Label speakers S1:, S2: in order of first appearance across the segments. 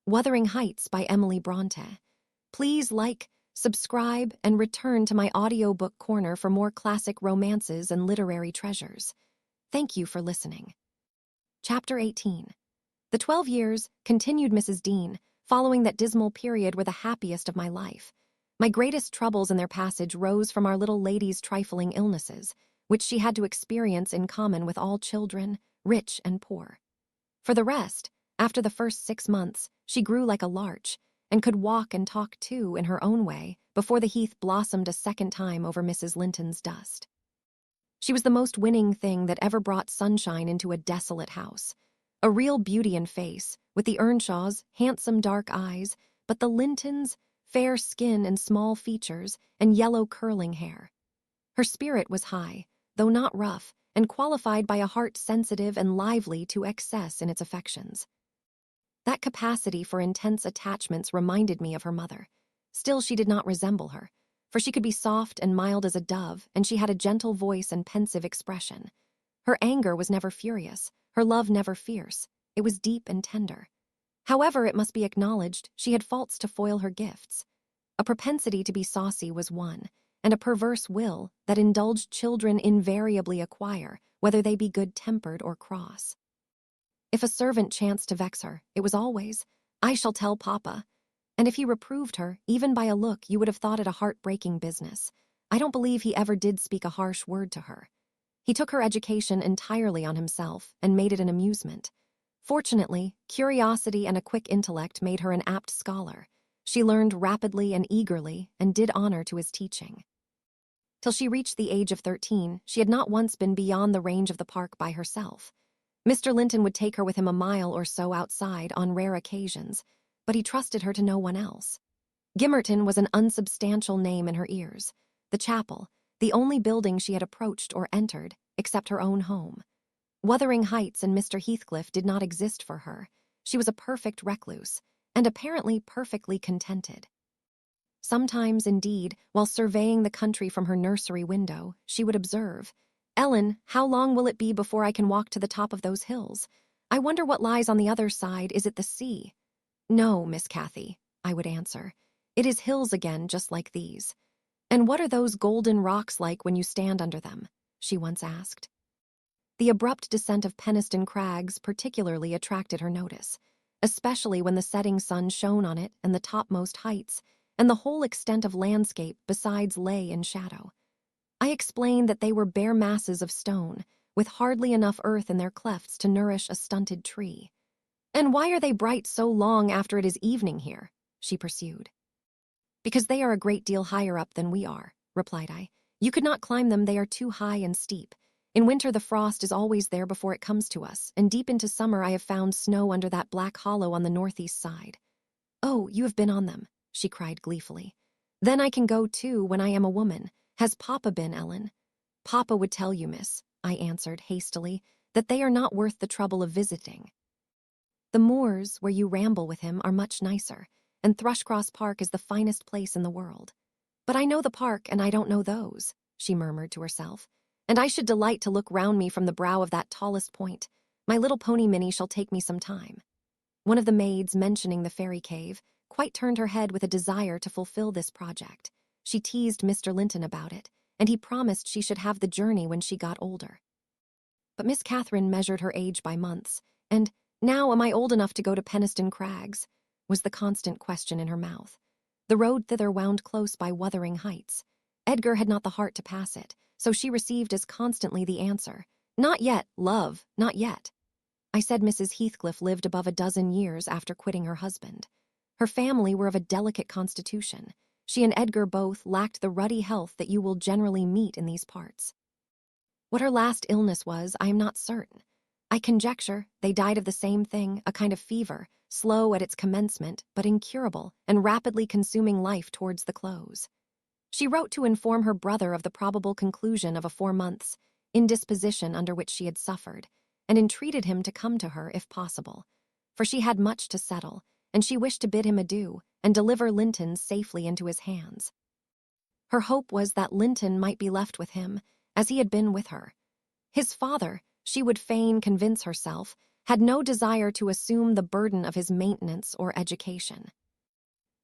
S1: Wuthering Heights by Emily Brontë. Please like, subscribe, and return to my audiobook corner for more classic romances and literary treasures. Thank you for listening. Chapter 18. The 12 years, continued Mrs. Dean, following that dismal period were the happiest of my life. My greatest troubles in their passage rose from our little lady's trifling illnesses, which she had to experience in common with all children, rich and poor. For the rest, after the first 6 months, she grew like a larch, and could walk and talk too in her own way before the heath blossomed a second time over Mrs. Linton's dust. She was the most winning thing that ever brought sunshine into a desolate house. A real beauty in face, with the Earnshaws' handsome dark eyes, but the Lintons' fair skin and small features and yellow curling hair. Her spirit was high, though not rough, and qualified by a heart sensitive and lively to excess in its affections. That capacity for intense attachments reminded me of her mother. Still, she did not resemble her, for she could be soft and mild as a dove, and she had a gentle voice and pensive expression. Her anger was never furious, her love never fierce. It was deep and tender. However, it must be acknowledged, she had faults to foil her gifts. A propensity to be saucy was one, and a perverse will that indulged children invariably acquire, whether they be good-tempered or cross. If a servant chanced to vex her, it was always, "I shall tell Papa." And if he reproved her, even by a look, you would have thought it a heartbreaking business. I don't believe he ever did speak a harsh word to her. He took her education entirely on himself and made it an amusement. Fortunately, curiosity and a quick intellect made her an apt scholar. She learned rapidly and eagerly and did honor to his teaching. Till she reached the age of 13, she had not once been beyond the range of the park by herself. Mr. Linton would take her with him a mile or so outside on rare occasions, but he trusted her to no one else. Gimmerton was an unsubstantial name in her ears. The chapel, the only building she had approached or entered, except her own home. Wuthering Heights and Mr. Heathcliff did not exist for her. She was a perfect recluse, and apparently perfectly contented. Sometimes, indeed, while surveying the country from her nursery window, she would observe, "Ellen, how long will it be before I can walk to the top of those hills? I wonder what lies on the other side. Is it the sea?" "No, Miss Cathy," I would answer. "It is hills again, just like these." "And what are those golden rocks like when you stand under them?" she once asked. The abrupt descent of Penistone Crags particularly attracted her notice, especially when the setting sun shone on it and the topmost heights, and the whole extent of landscape besides lay in shadow. I explained that they were bare masses of stone, with hardly enough earth in their clefts to nourish a stunted tree. "And why are they bright so long after it is evening here?" she pursued. "Because they are a great deal higher up than we are," replied I. "You could not climb them, they are too high and steep. In winter the frost is always there before it comes to us, and deep into summer I have found snow under that black hollow on the northeast side." "Oh, you have been on them," she cried gleefully. "Then I can go too when I am a woman. Has Papa been, Ellen?" "Papa would tell you, miss," I answered hastily, "that they are not worth the trouble of visiting. The moors, where you ramble with him, are much nicer, and Thrushcross Park is the finest place in the world." "But I know the park, and I don't know those," she murmured to herself. "And I should delight to look round me from the brow of that tallest point. My little pony Minnie shall take me some time." One of the maids, mentioning the fairy cave, quite turned her head with a desire to fulfill this project. She teased Mr. Linton about it, and he promised she should have the journey when she got older. But Miss Catherine measured her age by months, and "Now am I old enough to go to Penistone Crags?" was the constant question in her mouth. The road thither wound close by Wuthering Heights. Edgar had not the heart to pass it, so she received as constantly the answer, "Not yet, love, not yet." I said Mrs. Heathcliff lived above a dozen years after quitting her husband. Her family were of a delicate constitution. She and Edgar both lacked the ruddy health that you will generally meet in these parts. What her last illness was, I am not certain. I conjecture they died of the same thing, a kind of fever, slow at its commencement, but incurable, and rapidly consuming life towards the close. She wrote to inform her brother of the probable conclusion of a 4 months' indisposition under which she had suffered, and entreated him to come to her if possible, for she had much to settle, and she wished to bid him adieu and deliver Linton safely into his hands. Her hope was that Linton might be left with him, as he had been with her. His father, she would fain convince herself, had no desire to assume the burden of his maintenance or education.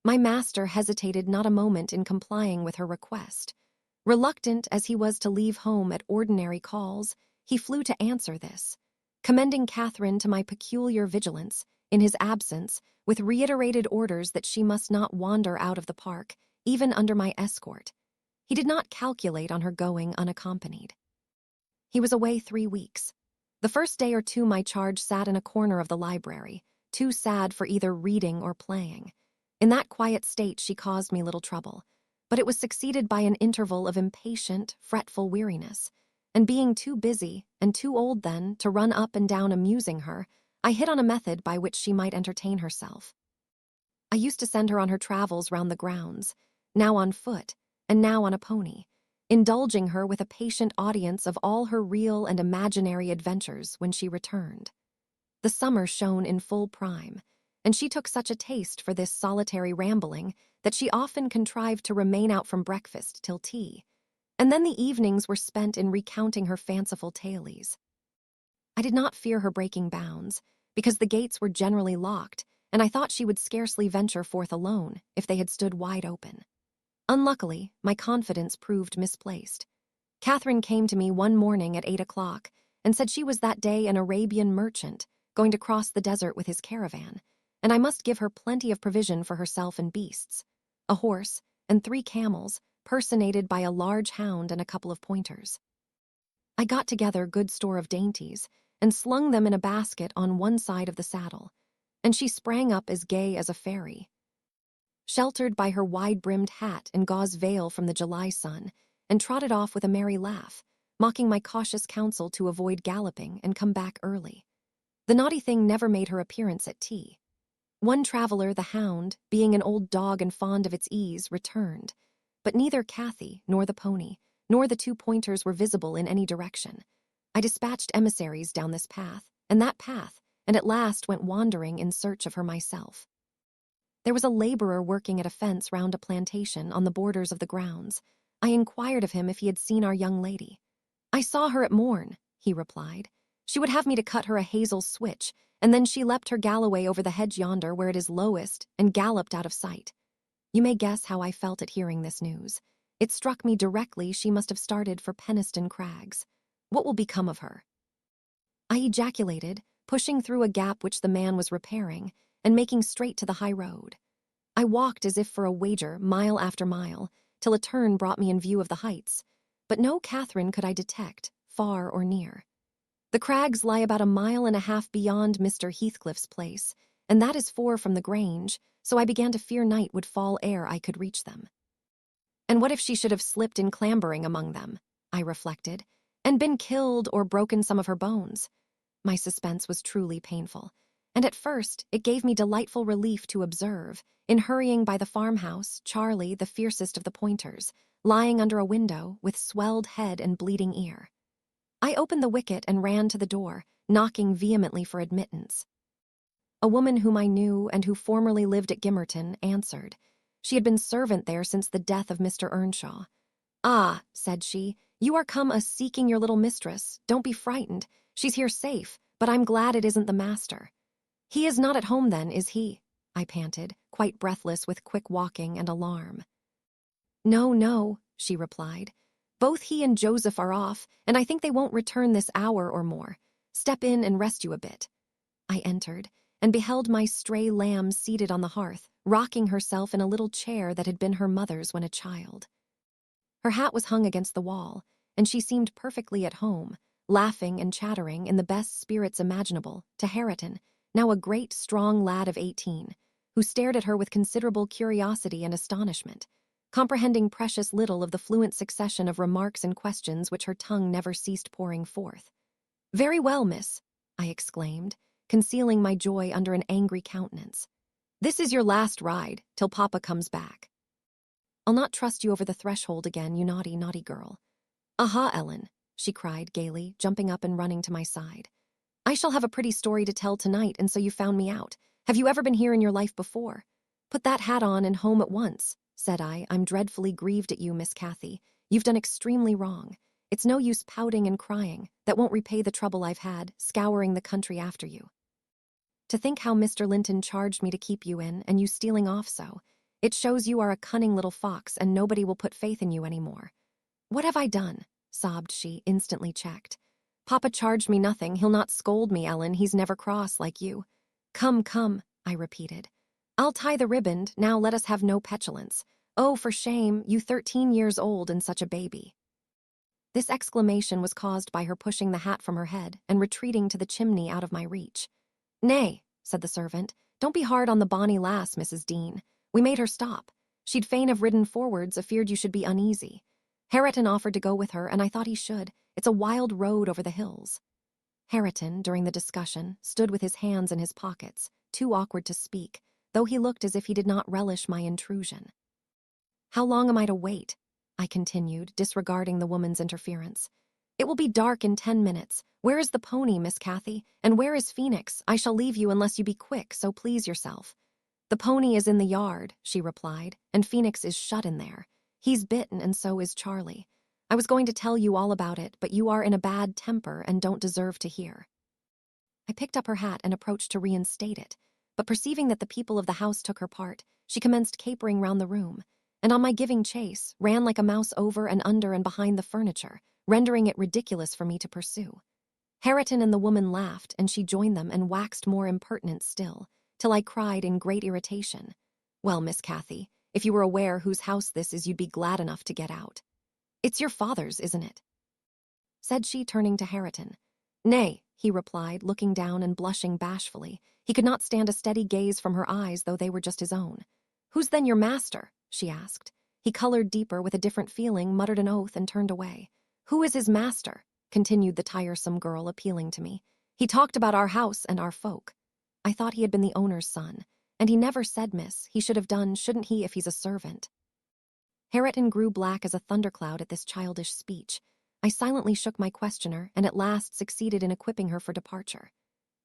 S1: My master hesitated not a moment in complying with her request. Reluctant as he was to leave home at ordinary calls, he flew to answer this, commending Catherine to my peculiar vigilance in his absence, with reiterated orders that she must not wander out of the park, even under my escort. He did not calculate on her going unaccompanied. He was away 3 weeks. The first day or two my charge sat in a corner of the library, too sad for either reading or playing. In that quiet state she caused me little trouble, but it was succeeded by an interval of impatient, fretful weariness, and being too busy and too old then to run up and down amusing her, I hit on a method by which she might entertain herself. I used to send her on her travels round the grounds, now on foot and now on a pony, indulging her with a patient audience of all her real and imaginary adventures when she returned. The summer shone in full prime, and she took such a taste for this solitary rambling that she often contrived to remain out from breakfast till tea, and then the evenings were spent in recounting her fanciful tales. I did not fear her breaking bounds, because the gates were generally locked, and I thought she would scarcely venture forth alone if they had stood wide open. Unluckily, my confidence proved misplaced. Catherine came to me one morning at 8 o'clock and said she was that day an Arabian merchant going to cross the desert with his caravan, and I must give her plenty of provision for herself and beasts, a horse and 3 camels, personated by a large hound and a couple of pointers. I got together good store of dainties and slung them in a basket on one side of the saddle, and she sprang up as gay as a fairy. Sheltered by her wide-brimmed hat and gauze veil from the July sun, and trotted off with a merry laugh, mocking my cautious counsel to avoid galloping and come back early. The naughty thing never made her appearance at tea. One traveler, the hound, being an old dog and fond of its ease, returned, but neither Cathy nor the pony nor the 2 pointers were visible in any direction. I dispatched emissaries down this path, and that path, and at last went wandering in search of her myself. There was a laborer working at a fence round a plantation on the borders of the grounds. I inquired of him if he had seen our young lady. "I saw her at morn," he replied. "She would have me to cut her a hazel switch, and then she leapt her galloway over the hedge yonder where it is lowest and galloped out of sight." You may guess how I felt at hearing this news. It struck me directly she must have started for Penistone Crags. What will become of her? I ejaculated, pushing through a gap which the man was repairing, and making straight to the high road. I walked as if for a wager, mile after mile, till a turn brought me in view of the heights, but no Catherine could I detect, far or near. The crags lie about 1.5 miles beyond Mr. Heathcliff's place, and that is 4 from the Grange, so I began to fear night would fall ere I could reach them. And what if she should have slipped in clambering among them, I reflected, and been killed or broken some of her bones? My suspense was truly painful, and at first it gave me delightful relief to observe, in hurrying by the farmhouse, Charlie, the fiercest of the pointers, lying under a window with swelled head and bleeding ear. I opened the wicket and ran to the door, knocking vehemently for admittance. A woman whom I knew and who formerly lived at Gimmerton answered. She had been servant there since the death of Mr. Earnshaw. "Ah," said she, "you are come a-seeking your little mistress. Don't be frightened. She's here safe, but I'm glad it isn't the master." "He is not at home then, is he?" I panted, quite breathless with quick walking and alarm. "No, no," she replied. "Both he and Joseph are off, and I think they won't return this hour or more. Step in and rest you a bit." I entered, and beheld my stray lamb seated on the hearth, rocking herself in a little chair that had been her mother's when a child. Her hat was hung against the wall, and she seemed perfectly at home, laughing and chattering in the best spirits imaginable to Hareton, now a great, strong lad of 18, who stared at her with considerable curiosity and astonishment, comprehending precious little of the fluent succession of remarks and questions which her tongue never ceased pouring forth. "Very well, miss," I exclaimed, concealing my joy under an angry countenance. "This is your last ride, till Papa comes back. I'll not trust you over the threshold again, you naughty, naughty girl." "Aha, Ellen," she cried gaily, jumping up and running to my side. "I shall have a pretty story to tell tonight, and so you found me out. Have you ever been here in your life before? Put that hat on and home at once," said I. "I'm dreadfully grieved at you, Miss Cathy. You've done extremely wrong. It's no use pouting and crying. That won't repay the trouble I've had, scouring the country after you. To think how Mr. Linton charged me to keep you in, and you stealing off so. It shows you are a cunning little fox, and nobody will put faith in you anymore. What have I done? Sobbed she, instantly checked. Papa charged me nothing. He'll not scold me, Ellen. He's never cross like you. Come, come, I repeated. I'll tie the riband. Now let us have no petulance. Oh, for shame, you 13 years old and such a baby. This exclamation was caused by her pushing the hat from her head and retreating to the chimney out of my reach. Nay, said the servant, don't be hard on the bonny lass, Mrs. Dean. We made her stop. She'd fain have ridden forwards, afeard you should be uneasy. Hareton offered to go with her, and I thought he should. It's a wild road over the hills. Hareton, during the discussion, stood with his hands in his pockets, too awkward to speak, though he looked as if he did not relish my intrusion. How long am I to wait? I continued, disregarding the woman's interference. It will be dark in 10 minutes. Where is the pony, Miss Cathy? And where is Phoenix? I shall leave you unless you be quick, so please yourself. The pony is in the yard, she replied, and Phoenix is shut in there. He's bitten, and so is Charlie. I was going to tell you all about it, but you are in a bad temper and don't deserve to hear. I picked up her hat and approached to reinstate it, but perceiving that the people of the house took her part, she commenced capering round the room, and on my giving chase, ran like a mouse over and under and behind the furniture, rendering it ridiculous for me to pursue. Hareton and the woman laughed, and she joined them and waxed more impertinent still, till I cried in great irritation, Well, Miss Cathy, if you were aware whose house this is, you'd be glad enough to get out. It's your father's, isn't it? Said she, turning to Hareton. Nay, he replied, looking down and blushing bashfully. He could not stand a steady gaze from her eyes, though they were just his own. Who's then your master? She asked. He colored deeper with a different feeling, muttered an oath, and turned away. Who is his master? Continued the tiresome girl, appealing to me. He talked about our house and our folk. I thought he had been the owner's son. And he never said, miss. He should have done, shouldn't he, if he's a servant? Hareton grew black as a thundercloud at this childish speech. I silently shook my questioner, and at last succeeded in equipping her for departure.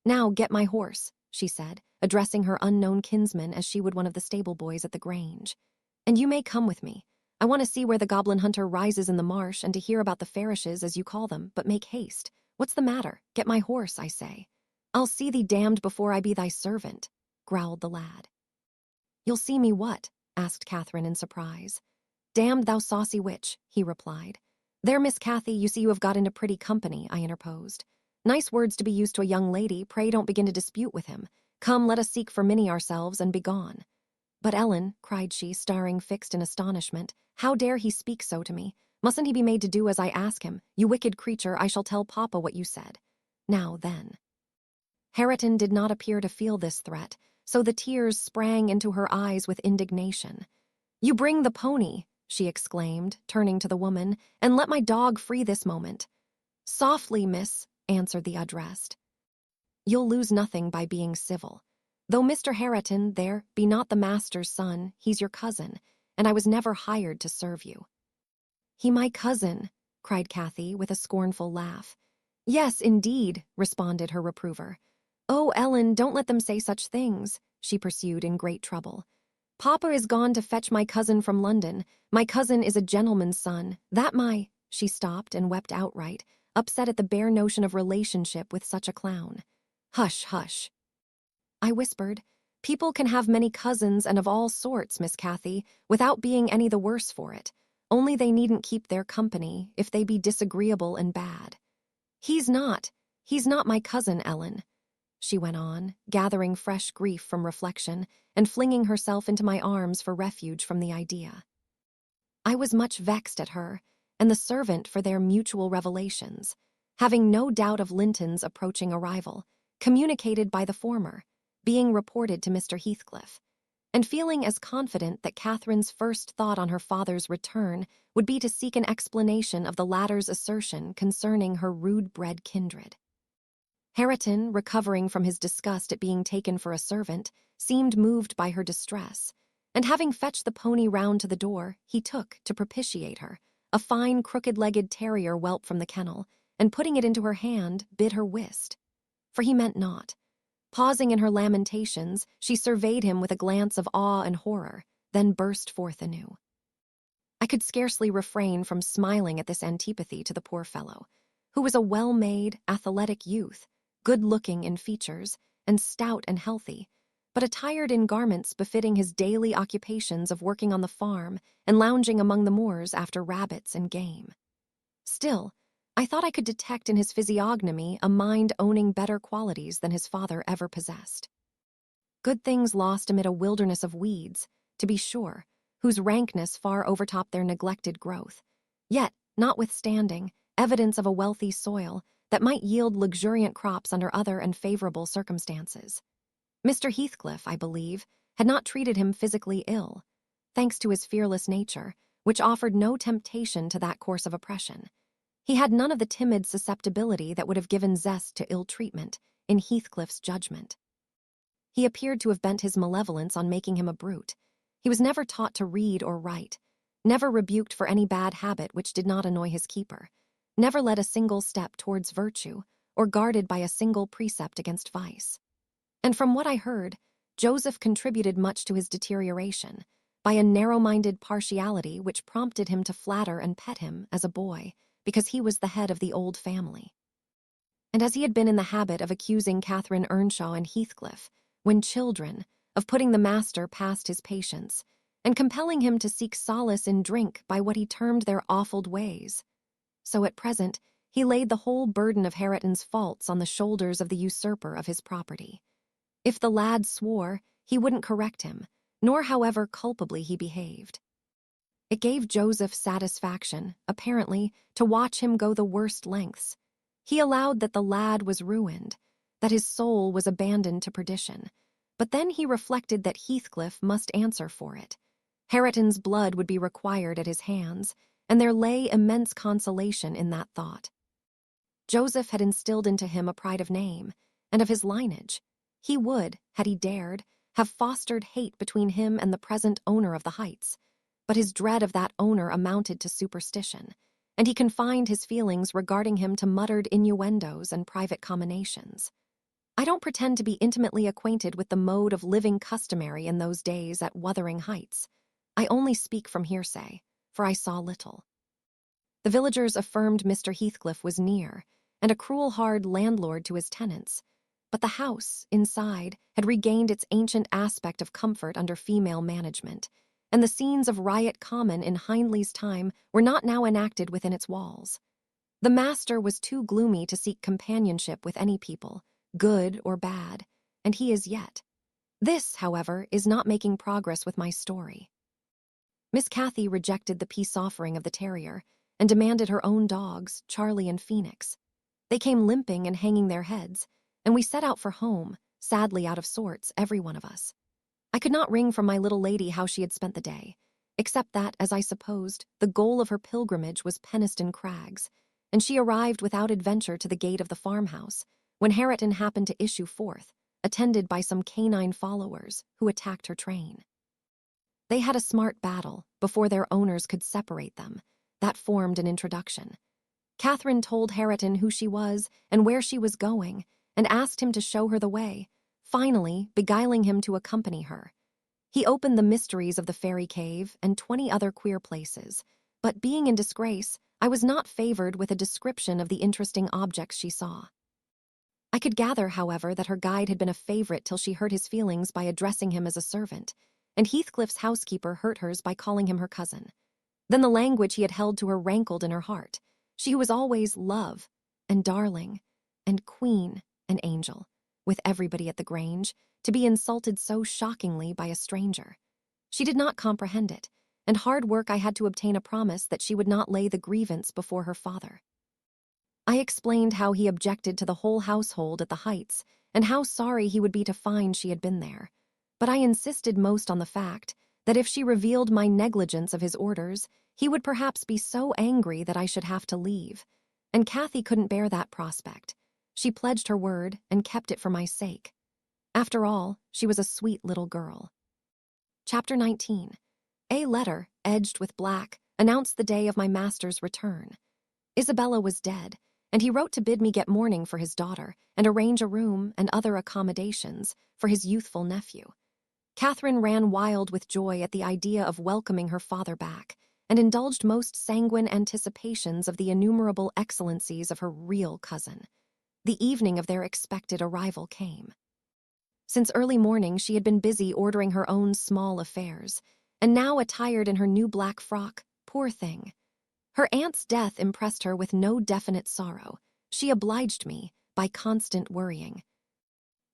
S1: Now get my horse, she said, addressing her unknown kinsman as she would one of the stable boys at the Grange. And you may come with me. I want to see where the goblin hunter rises in the marsh and to hear about the farishes, as you call them, but make haste. What's the matter? Get my horse, I say. I'll see thee damned before I be thy servant, growled the lad. You'll see me what? Asked Catherine in surprise. Damned, thou saucy witch, he replied. There, Miss Cathy, you see you have got into pretty company, I interposed. Nice words to be used to a young lady, pray don't begin to dispute with him. Come, let us seek for Minnie ourselves, and be gone. But Ellen, cried she, staring fixed in astonishment, how dare he speak so to me? Mustn't he be made to do as I ask him? You wicked creature, I shall tell Papa what you said. Now then. Hareton did not appear to feel this threat, so the tears sprang into her eyes with indignation. You bring the pony, she exclaimed, turning to the woman, and let my dog free this moment. Softly, miss, answered the addressed. You'll lose nothing by being civil. Though Mr. Hareton, there, be not the master's son, he's your cousin, and I was never hired to serve you. He my cousin, cried Cathy with a scornful laugh. Yes, indeed, responded her reprover. Oh, Ellen, don't let them say such things, she pursued in great trouble. Papa is gone to fetch my cousin from London. My cousin is a gentleman's son. She stopped and wept outright, upset at the bare notion of relationship with such a clown. Hush, hush. I whispered, people can have many cousins and of all sorts, Miss Cathy, without being any the worse for it. Only they needn't keep their company, if they be disagreeable and bad. He's not my cousin, Ellen, she went on, gathering fresh grief from reflection and flinging herself into my arms for refuge from the idea. I was much vexed at her and the servant for their mutual revelations, having no doubt of Linton's approaching arrival, communicated by the former, being reported to Mr. Heathcliff, and feeling as confident that Catherine's first thought on her father's return would be to seek an explanation of the latter's assertion concerning her rude-bred kindred. Hareton, recovering from his disgust at being taken for a servant, seemed moved by her distress, and having fetched the pony round to the door, he took, to propitiate her, a fine crooked-legged terrier whelp from the kennel, and putting it into her hand, bid her whist. For he meant naught. Pausing in her lamentations, she surveyed him with a glance of awe and horror, then burst forth anew. I could scarcely refrain from smiling at this antipathy to the poor fellow, who was a well-made, athletic youth, good-looking in features, and stout and healthy, but attired in garments befitting his daily occupations of working on the farm and lounging among the moors after rabbits and game. Still, I thought I could detect in his physiognomy a mind owning better qualities than his father ever possessed. Good things lost amid a wilderness of weeds, to be sure, whose rankness far overtopped their neglected growth, yet, notwithstanding, evidence of a wealthy soil that might yield luxuriant crops under other and favorable circumstances. Mr. Heathcliff, I believe, had not treated him physically ill, thanks to his fearless nature, which offered no temptation to that course of oppression. He had none of the timid susceptibility that would have given zest to ill treatment, in Heathcliff's judgment. He appeared to have bent his malevolence on making him a brute. He was never taught to read or write, never rebuked for any bad habit which did not annoy his keeper, never led a single step towards virtue, or guarded by a single precept against vice. And from what I heard, Joseph contributed much to his deterioration, by a narrow-minded partiality which prompted him to flatter and pet him as a boy, because he was the head of the old family. And as he had been in the habit of accusing Catherine Earnshaw and Heathcliff, when children, of putting the master past his patience, and compelling him to seek solace in drink by what he termed their offled ways, so at present he laid the whole burden of Hareton's faults on the shoulders of the usurper of his property. If the lad swore, he wouldn't correct him, nor however culpably he behaved. It gave Joseph satisfaction, apparently, to watch him go the worst lengths. He allowed that the lad was ruined, that his soul was abandoned to perdition, but then he reflected that Heathcliff must answer for it. Hareton's blood would be required at his hands, and there lay immense consolation in that thought. Joseph had instilled into him a pride of name, and of his lineage. He would, had he dared, have fostered hate between him and the present owner of the Heights, but his dread of that owner amounted to superstition, and he confined his feelings regarding him to muttered innuendos and private comminations. I don't pretend to be intimately acquainted with the mode of living customary in those days at Wuthering Heights. I only speak from hearsay, for I saw little. The villagers affirmed Mr. Heathcliff was near, and a cruel hard landlord to his tenants, but the house, inside, had regained its ancient aspect of comfort under female management, and the scenes of riot common in Hindley's time were not now enacted within its walls. The master was too gloomy to seek companionship with any people, good or bad, and he is yet. This, however, is not making progress with my story. Miss Cathy rejected the peace offering of the terrier, and demanded her own dogs, Charlie and Phoenix. They came limping and hanging their heads, and we set out for home, sadly out of sorts, every one of us. I could not wring from my little lady how she had spent the day, except that, as I supposed, the goal of her pilgrimage was Penistone Crags, and she arrived without adventure to the gate of the farmhouse, when Hareton happened to issue forth, attended by some canine followers, who attacked her train. They had a smart battle, before their owners could separate them. That formed an introduction. Catherine told Hareton who she was and where she was going, and asked him to show her the way, finally beguiling him to accompany her. He opened the mysteries of the fairy cave and 20 other queer places, but being in disgrace, I was not favored with a description of the interesting objects she saw. I could gather, however, that her guide had been a favorite till she hurt his feelings by addressing him as a servant, and Heathcliff's housekeeper hurt hers by calling him her cousin. Then the language he had held to her rankled in her heart, she who was always love, and darling, and queen, and angel, with everybody at the Grange, to be insulted so shockingly by a stranger. She did not comprehend it, and hard work I had to obtain a promise that she would not lay the grievance before her father. I explained how he objected to the whole household at the Heights, and how sorry he would be to find she had been there, but I insisted most on the fact that if she revealed my negligence of his orders, he would perhaps be so angry that I should have to leave, and Cathy couldn't bear that prospect. She pledged her word and kept it for my sake. After all, she was a sweet little girl. Chapter 19. A letter, edged with black, announced the day of my master's return. Isabella was dead, and he wrote to bid me get mourning for his daughter and arrange a room and other accommodations for his youthful nephew. Catherine ran wild with joy at the idea of welcoming her father back, and indulged most sanguine anticipations of the innumerable excellencies of her real cousin. The evening of their expected arrival came. Since early morning, she had been busy ordering her own small affairs, and now attired in her new black frock, poor thing. Her aunt's death impressed her with no definite sorrow. She obliged me, by constant worrying,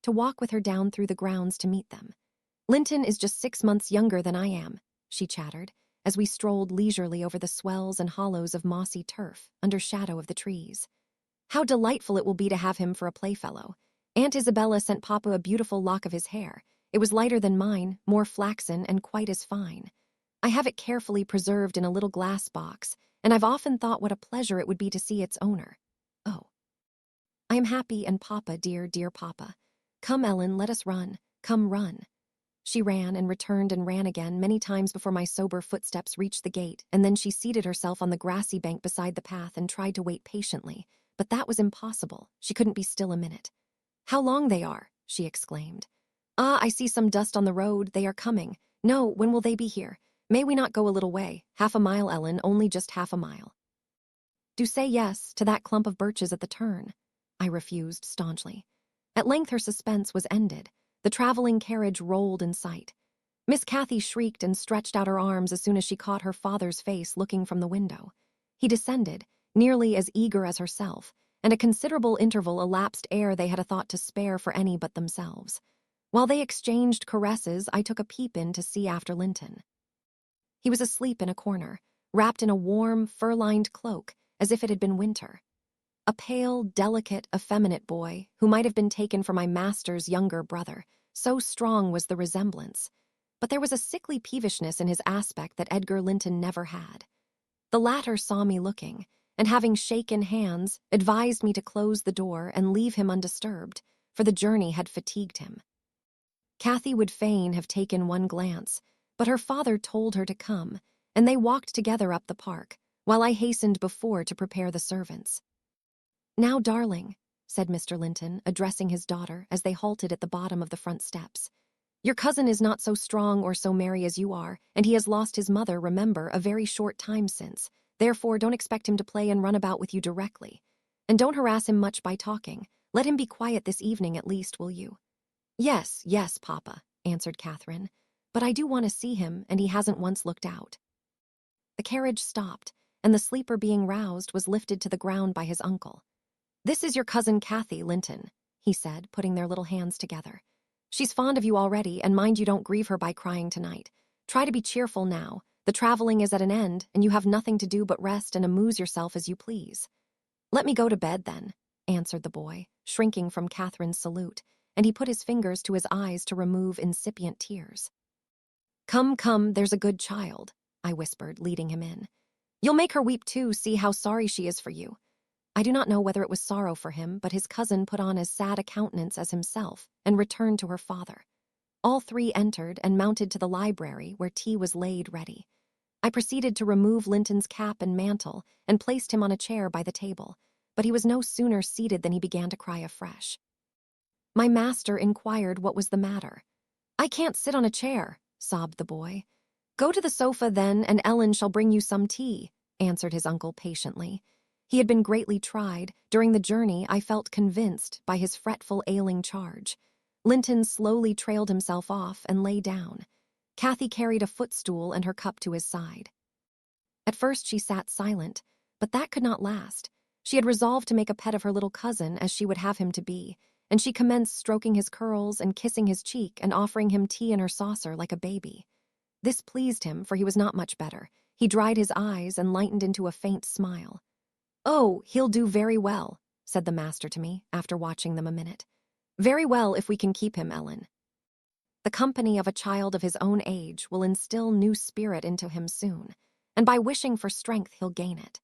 S1: to walk with her down through the grounds to meet them. "Linton is just 6 months younger than I am," she chattered, as we strolled leisurely over the swells and hollows of mossy turf under shadow of the trees. "How delightful it will be to have him for a playfellow. Aunt Isabella sent Papa a beautiful lock of his hair. It was lighter than mine, more flaxen, and quite as fine. I have it carefully preserved in a little glass box, and I've often thought what a pleasure it would be to see its owner. Oh, I am happy, and Papa, dear, dear Papa. Come, Ellen, let us run. Come, run." She ran and returned and ran again many times before my sober footsteps reached the gate, and then she seated herself on the grassy bank beside the path and tried to wait patiently. But that was impossible. She couldn't be still a minute. "How long they are!" she exclaimed. "Ah, I see some dust on the road. They are coming. No, when will they be here? May we not go a little way? Half a mile, Ellen, only just half a mile." "Do say yes, to that clump of birches at the turn," I refused staunchly. At length her suspense was ended. The traveling carriage rolled in sight. Miss Cathy shrieked and stretched out her arms as soon as she caught her father's face looking from the window. He descended, nearly as eager as herself, and a considerable interval elapsed ere they had a thought to spare for any but themselves. While they exchanged caresses, I took a peep in to see after Linton. He was asleep in a corner, wrapped in a warm, fur-lined cloak, as if it had been winter. A pale, delicate, effeminate boy, who might have been taken for my master's younger brother, so strong was the resemblance. But there was a sickly peevishness in his aspect that Edgar Linton never had. The latter saw me looking, and having shaken hands, advised me to close the door and leave him undisturbed, for the journey had fatigued him. Cathy would fain have taken one glance, but her father told her to come, and they walked together up the park, while I hastened before to prepare the servants. "Now, darling," said Mr. Linton, addressing his daughter as they halted at the bottom of the front steps, "your cousin is not so strong or so merry as you are, and he has lost his mother, remember, a very short time since. Therefore, don't expect him to play and run about with you directly. And don't harass him much by talking. Let him be quiet this evening at least, will you?" "Yes, yes, Papa," answered Catherine. "But I do want to see him, and he hasn't once looked out." The carriage stopped, and the sleeper being roused was lifted to the ground by his uncle. "This is your cousin Cathy, Linton," he said, putting their little hands together. "She's fond of you already, and mind you don't grieve her by crying tonight. Try to be cheerful now. The traveling is at an end, and you have nothing to do but rest and amuse yourself as you please." "Let me go to bed, then," answered the boy, shrinking from Catherine's salute, and he put his fingers to his eyes to remove incipient tears. "Come, come, there's a good child," I whispered, leading him in. "You'll make her weep too, see how sorry she is for you." I do not know whether it was sorrow for him, but his cousin put on as sad a countenance as himself and returned to her father. All three entered and mounted to the library where tea was laid ready. I proceeded to remove Linton's cap and mantle and placed him on a chair by the table, but he was no sooner seated than he began to cry afresh. My master inquired what was the matter. "I can't sit on a chair," sobbed the boy. "Go to the sofa, then, and Ellen shall bring you some tea," answered his uncle patiently. He had been greatly tried. During the journey, I felt convinced, by his fretful, ailing charge. Linton slowly trailed himself off and lay down. Cathy carried a footstool and her cup to his side. At first she sat silent, but that could not last. She had resolved to make a pet of her little cousin as she would have him to be, and she commenced stroking his curls and kissing his cheek and offering him tea in her saucer like a baby. This pleased him, for he was not much better. He dried his eyes and lightened into a faint smile. "Oh, he'll do very well," said the master to me, after watching them a minute. "Very well if we can keep him, Ellen. The company of a child of his own age will instill new spirit into him soon, and by wishing for strength he'll gain it."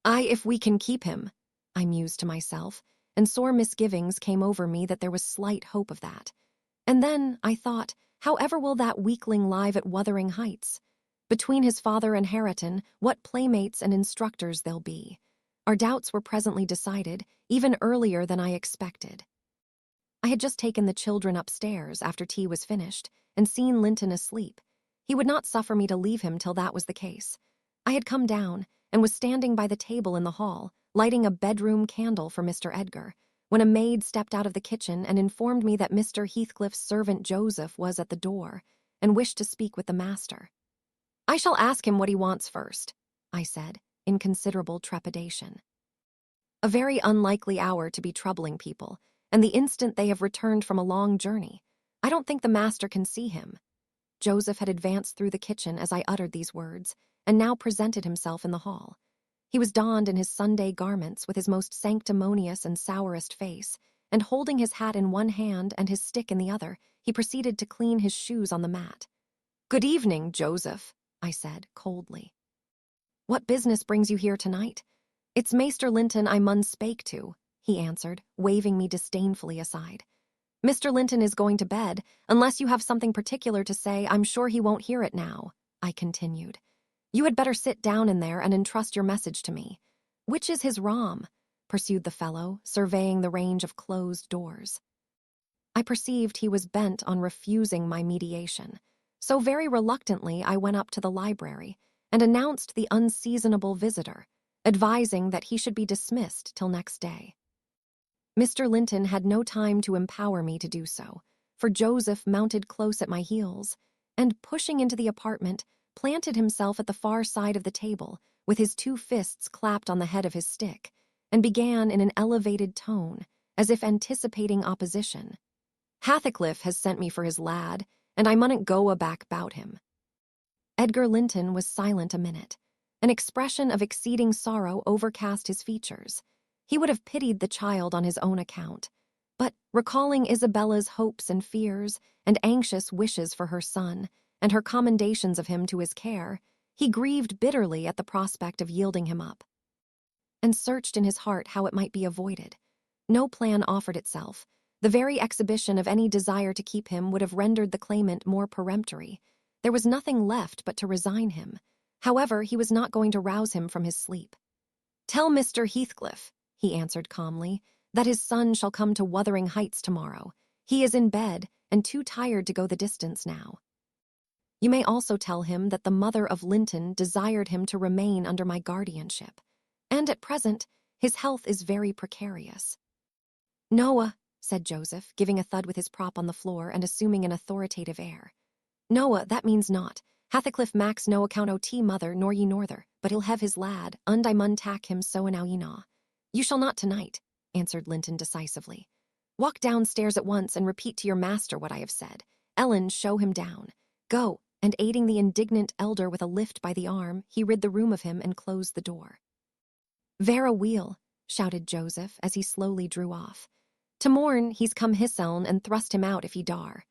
S1: "Aye, if we can keep him," I mused to myself, and sore misgivings came over me that there was slight hope of that. And then, I thought, however will that weakling live at Wuthering Heights? Between his father and Hareton, what playmates and instructors they'll be. Our doubts were presently decided, even earlier than I expected. I had just taken the children upstairs after tea was finished and seen Linton asleep. He would not suffer me to leave him till that was the case. I had come down and was standing by the table in the hall, lighting a bedroom candle for Mr. Edgar, when a maid stepped out of the kitchen and informed me that Mr. Heathcliff's servant Joseph was at the door and wished to speak with the master. "I shall ask him what he wants first," I said, in considerable trepidation. A very unlikely hour to be troubling people, and the instant they have returned from a long journey. I don't think the master can see him. Joseph had advanced through the kitchen as I uttered these words, and now presented himself in the hall. He was donned in his Sunday garments with his most sanctimonious and sourest face, and holding his hat in one hand and his stick in the other, he proceeded to clean his shoes on the mat. "Good evening, Joseph," I said, coldly. "What business brings you here tonight?" "It's Maester Linton I mun spake to," he answered, waving me disdainfully aside. "Mr. Linton is going to bed. Unless you have something particular to say, I'm sure he won't hear it now," I continued. "You had better sit down in there and entrust your message to me." "Which is his rom?" pursued the fellow, surveying the range of closed doors. I perceived he was bent on refusing my mediation, so very reluctantly I went up to the library and announced the unseasonable visitor, advising that he should be dismissed till next day. Mr. Linton had no time to empower me to do so, for Joseph mounted close at my heels, and, pushing into the apartment, planted himself at the far side of the table, with his two fists clapped on the head of his stick, and began in an elevated tone, as if anticipating opposition. "Heathcliff has sent me for his lad, and I munn't go aback 'bout him." Edgar Linton was silent a minute. An expression of exceeding sorrow overcast his features. He would have pitied the child on his own account, but recalling Isabella's hopes and fears and anxious wishes for her son, and her commendations of him to his care, he grieved bitterly at the prospect of yielding him up, and searched in his heart how it might be avoided. No plan offered itself. The very exhibition of any desire to keep him would have rendered the claimant more peremptory. There was nothing left but to resign him. However, he was not going to rouse him from his sleep. "Tell Mr. Heathcliff," he answered calmly, "that his son shall come to Wuthering Heights tomorrow. He is in bed and too tired to go the distance now. You may also tell him that the mother of Linton desired him to remain under my guardianship, and at present his health is very precarious." "Noa," said Joseph, giving a thud with his prop on the floor and assuming an authoritative air. "Noa, that means naught. Heathcliff macks no account o' tea mother nor ye norther, but he'll hev his lad, und I mun tack him so enow ye know." "You shall not tonight," answered Linton decisively. "Walk downstairs at once and repeat to your master what I have said. Ellen, show him down. Go," and aiding the indignant elder with a lift by the arm, he rid the room of him and closed the door. "Vera wheel," shouted Joseph as he slowly drew off. "To morn he's come hisseln and thrust him out if he dar."